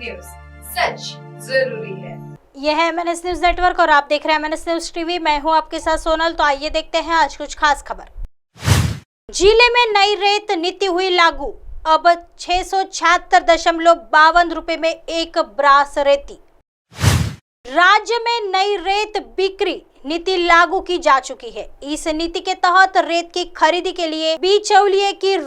News, सच जरूरी है। यह है MNS न्यूज नेटवर्क और आप देख रहे हैं MNS न्यूज टीवी। मैं हूं आपके साथ सोनल। तो आइए देखते हैं आज कुछ खास खबर। जिले में नई रेत नीति हुई लागू, अब 676.52 रुपए में एक ब्रास रेती। राज्य में नई रेत बिक्री नीति लागू की जा चुकी है। इस नीति के तहत रेत की खरीदी के लिए बिचौलिए की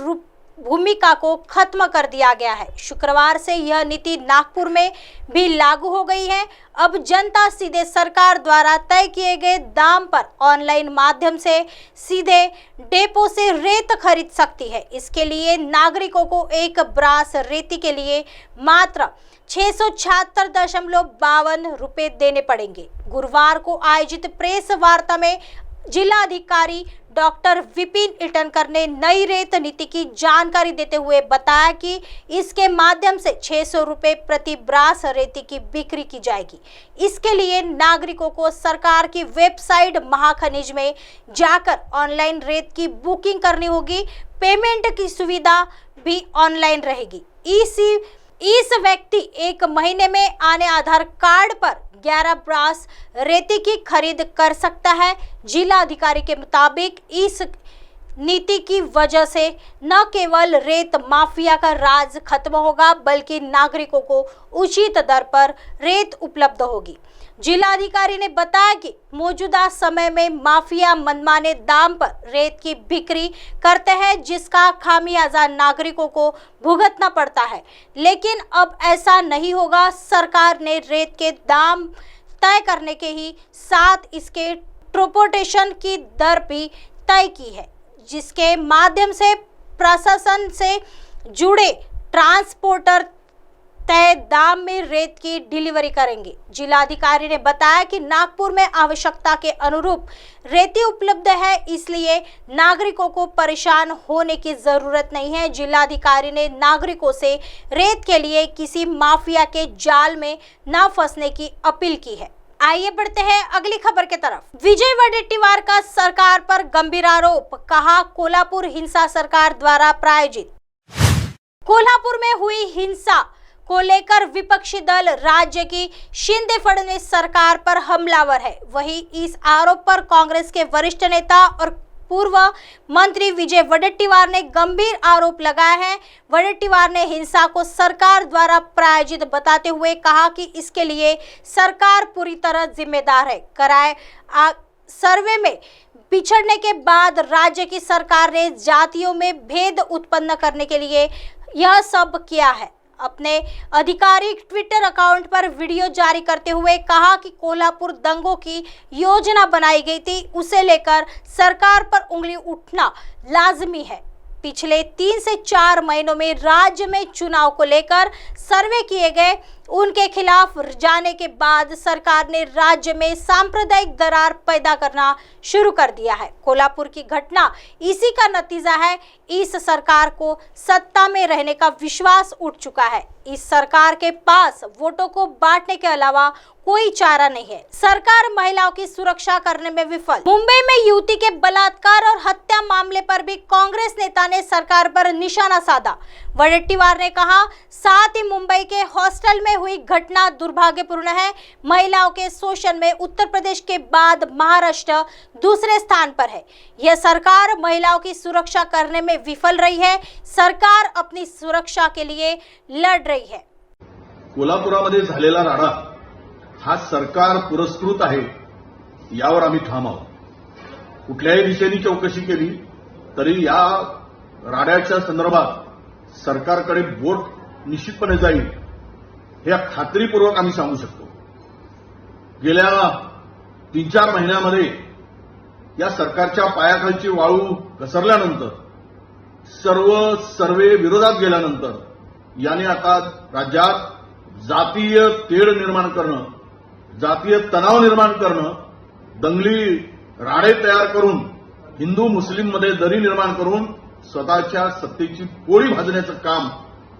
भूमिका को खत्म कर दिया गया है। शुक्रवार से यह नीति नागपुर में भी लागू हो गई है। अब जनता सीधे सरकार द्वारा तय किए गए दाम पर ऑनलाइन माध्यम से सीधे डेपो से रेत खरीद सकती है। इसके लिए नागरिकों को एक ब्रास रेती के लिए मात्र 676.52 रुपए देने पड़ेंगे। गुरुवार को आयोजित प्रेस वार्ता में जिलाधिकारी डॉक्टर विपिन इटनकर ने नई रेत नीति की जानकारी देते हुए बताया कि इसके माध्यम से 600 रुपए प्रति ब्रास रेती की बिक्री की जाएगी। इसके लिए नागरिकों को सरकार की वेबसाइट महाखनिज में जाकर ऑनलाइन रेत की बुकिंग करनी होगी। पेमेंट की सुविधा भी ऑनलाइन रहेगी। इस व्यक्ति एक महीने में आने आधार कार्ड पर 11 ब्रास रेती की खरीद कर सकता है। जिला अधिकारी के मुताबिक इस नीति की वजह से न केवल रेत माफिया का राज खत्म होगा, बल्कि नागरिकों को उचित दर पर रेत उपलब्ध होगी। जिलाधिकारी ने बताया कि मौजूदा समय में माफिया मनमाने दाम पर रेत की बिक्री करते हैं, जिसका खामियाजा नागरिकों को भुगतना पड़ता है। लेकिन अब ऐसा नहीं होगा। सरकार ने रेत के दाम तय करने के ही साथ इसके ट्रांसपोर्टेशन की दर भी तय की है, जिसके माध्यम से प्रशासन से जुड़े ट्रांसपोर्टर तय दाम में रेत की डिलीवरी करेंगे। जिलाधिकारी ने बताया कि नागपुर में आवश्यकता के अनुरूप रेती उपलब्ध है, इसलिए नागरिकों को परेशान होने की जरूरत नहीं है। जिलाधिकारी ने नागरिकों से रेत के लिए किसी माफिया के जाल में न फंसने की अपील की है। आइए बढ़ते हैं अगली खबर की तरफ। विजय वडेट्टीवार का सरकार पर गंभीर आरोप, कहा कोल्हापुर हिंसा सरकार द्वारा प्रायोजित। कोल्हापुर में हुई हिंसा को लेकर विपक्षी दल राज्य की शिंदे फडणवीस सरकार पर हमलावर है। वहीं इस आरोप पर कांग्रेस के वरिष्ठ नेता और पूर्व मंत्री विजय वडेट्टीवार ने गंभीर आरोप लगाया है। वडेट्टीवार ने हिंसा को सरकार द्वारा प्रायोजित बताते हुए कहा कि इसके लिए सरकार पूरी तरह जिम्मेदार है। कराए सर्वे में पिछड़ने के बाद राज्य की सरकार ने जातियों में भेद उत्पन्न करने के लिए यह सब किया है। अपने आधिकारिक ट्विटर अकाउंट पर वीडियो जारी करते हुए कहा कि कोल्हापुर दंगों की योजना बनाई गई थी, उसे लेकर सरकार पर उंगली उठना लाजमी है। पिछले 3 से 4 महीनों में राज्य में चुनाव को लेकर सर्वे किए गए, उनके खिलाफ जाने के बाद सरकार ने राज्य में सांप्रदायिक दरार पैदा करना शुरू कर दिया है। कोल्हापुर की घटना इसी का नतीजा है। इस सरकार को सत्ता में रहने का विश्वास उठ चुका है। इस सरकार के पास वोटों को बांटने के अलावा कोई चारा नहीं है। सरकार महिलाओं की सुरक्षा करने में विफल। मुंबई में युवती के बलात्कार और हत्या मामले पर भी कांग्रेस नेता ने सरकार पर निशाना साधा। वडेट्टीवार ने कहा, साथ ही मुंबई के हॉस्टल में हुई घटना दुर्भाग्यपूर्ण है। महिलाओं के शोषण में उत्तर प्रदेश के बाद महाराष्ट्र दूसरे स्थान पर है। यह सरकार महिलाओं की सुरक्षा करने में विफल रही है। सरकार अपनी सुरक्षा के लिए लड़ रही है। कोल्हापुरामध्ये झालेला राडा हा सरकार पुरस्कृत आहे, यावर आम्ही ठाम आहोत। कुठल्याही दिशेने चौकशी केली तरी या राड्याच्या संदर्भात सरकारकडे बोट निश्चितपणे जाईल, हे खात्रीपूर्वक आम्ही सांगू शकतो। गेल्या 3-4 महिन्यामध्ये या सरकारच्या पायाखालची वाळू घसरल्यानंतर, सर्व सर्वे विरोधात गेल्यानंतर याने आता राज्यात जातीय तेढ निर्माण करणं, जातीय तणाव निर्माण करणं, दंगली राडे तयार करून हिंदू मुस्लिम मध्ये दरी निर्माण करून स्वतःच्या सत्तेची पोळी भाजण्याचं काम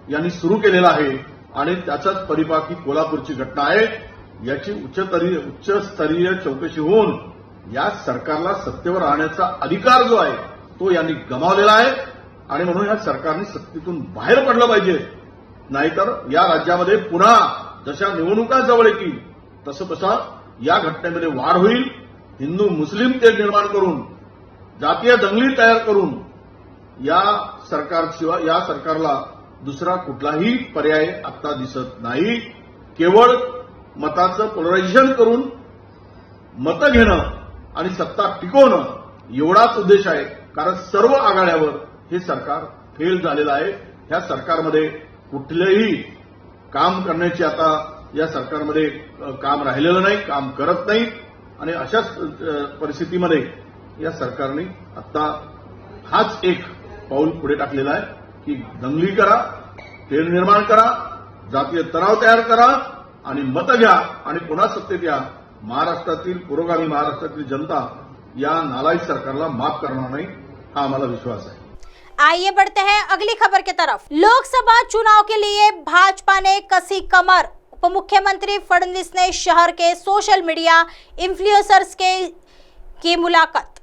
यांनी सुरू केलेलं आहे आणि त्याचाच परिपाक ही कोल्हापूरची घटना आहे। याची उच्चस्तरीय चौकशी होऊन या सरकारला सत्तेवर राहण्याचा अधिकार जो आहे तो यांनी गमावलेला आहे आणि म्हणून या सरकारने सत्तेतून बाहेर पडलं पाहिजे नाहीतर या राज्यामध्ये पुन्हा जशा निवडणुका जवळ येतील तसं या घटनेमध्ये वाढ होईल. हिंदू मुस्लिम तेढ निर्माण करून जातीय दंगली तयार करून या सरकारला दुसरा कुठलाही पर्याय आता दिसत नाही. केवळ मताचं पोलरायझेशन करून मतं घेणं आणि सत्ता टिकवणं एवढाच उद्देश आहे. कारण सर्व आघाड्यावर हे सरकार फेल झालेलं आहे. ह्या सरकारमध्ये कुठलंही काम करण्याची आता या सरकारमध्ये काम राहिलेलं नाही, काम करत नाही. आणि अशाच परिस्थितीमध्ये या सरकारने आता हाच एक पाऊल पुढे टाकलेला आहे की दंगली करा, तेढ निर्माण करा, जातीय तणाव तयार करा आणि मतं घ्या आणि पुन्हा सत्तेत या. महाराष्ट्रातील पुरोगामी महाराष्ट्रातील जनता या नालायक सरकारला माफ करणार नाही, हा आम्हाला विश्वास आहे. आइए बढ़ते हैं अगली खबर की तरफ। लोकसभा चुनाव के लिए भाजपा ने कसी कमर। उप मुख्यमंत्री फडणवीस ने शहर के सोशल मीडिया इन्फ्लुएंसर्स की मुलाकात।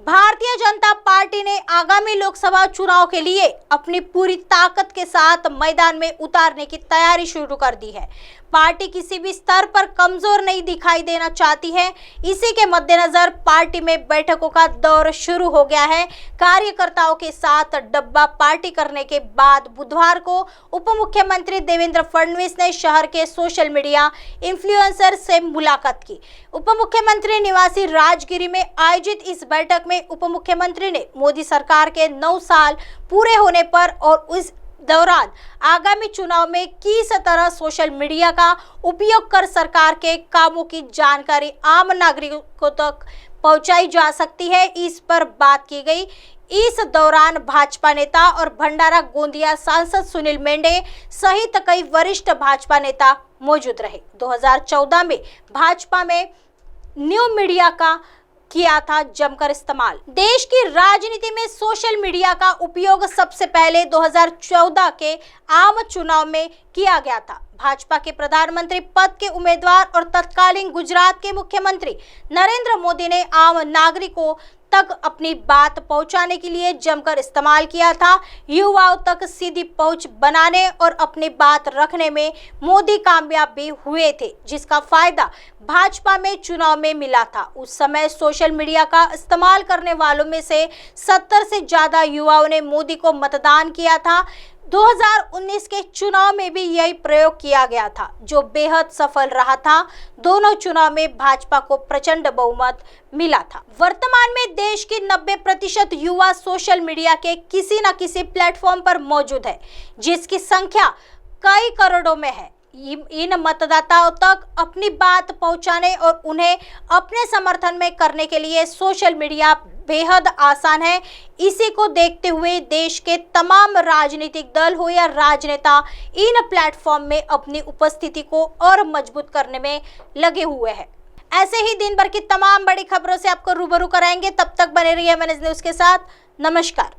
भारतीय जनता पार्टी ने आगामी लोकसभा चुनाव के लिए अपनी पूरी ताकत के साथ मैदान में उतारने की तैयारी शुरू कर दी है। पार्टी किसी भी स्तर पर कमजोर नहीं दिखाई देना चाहती है। इसी के मद्देनजर पार्टी में बैठकों का दौर शुरू हो गया है। कार्यकर्ताओं के साथ डब्बा पार्टी करने के बाद बुधवार को उप मुख्यमंत्री देवेंद्र फडणवीस ने शहर के सोशल मीडिया इन्फ्लुएंसर से मुलाकात की। उप मुख्यमंत्री निवासी राजगिरी में आयोजित इस बैठक में उप मुख्यमंत्री ने मोदी सरकार के 9 साल पूरे होने पर और उस दौरान आगामी चुनाव में किस तरह सोशल मीडिया का उपयोग कर सरकार के कामों की जानकारी आम नागरिकों तक पहुंचाई जा सकती है, इस पर बात की गई। इस दौरान भाजपा नेता और भंडारा गोंदिया सांसद सुनील मेंढे सहित कई वरिष्ठ भाजपा नेता मौजूद रहे। 2014 में भाजपा में न्यू मीडिया का किया था जमकर इस्तेमाल। देश की राजनीति में सोशल मीडिया का उपयोग सबसे पहले 2014 के आम चुनाव में किया गया था। भाजपा के प्रधानमंत्री पद के उम्मीदवार और तत्कालीन गुजरात के मुख्यमंत्री नरेंद्र मोदी ने आम नागरिकों तक अपनी बात पहुंचाने के लिए जमकर इस्तेमाल किया था। युवाओं तक सीधी पहुंच बनाने और अपनी बात रखने में मोदी कामयाब भी हुए थे, जिसका फायदा भाजपा में चुनाव में मिला था। उस समय सोशल मीडिया का इस्तेमाल करने वालों में से 70 से ज्यादा युवाओं ने मोदी को मतदान किया था। 2019 के चुनाव में भी यही प्रयोग किया गया था, जो बेहद सफल रहा था। दोनों चुनाव में भाजपा को प्रचंड बहुमत मिला था। वर्तमान में देश के 90% युवा सोशल मीडिया के किसी न किसी प्लेटफॉर्म पर मौजूद है, जिसकी संख्या कई करोड़ों में है। इन मतदाताओं तक अपनी बात पहुंचाने और उन्हें अपने समर्थन में करने के लिए सोशल मीडिया बेहद आसान है। इसी को देखते हुए देश के तमाम राजनीतिक दल हो या राजनेता इन प्लेटफॉर्म में अपनी उपस्थिति को और मजबूत करने में लगे हुए हैं। ऐसे ही दिन भर की तमाम बड़ी खबरों से आपको रूबरू कराएंगे। तब तक बने रहिए MNS न्यूज़ के साथ। नमस्कार।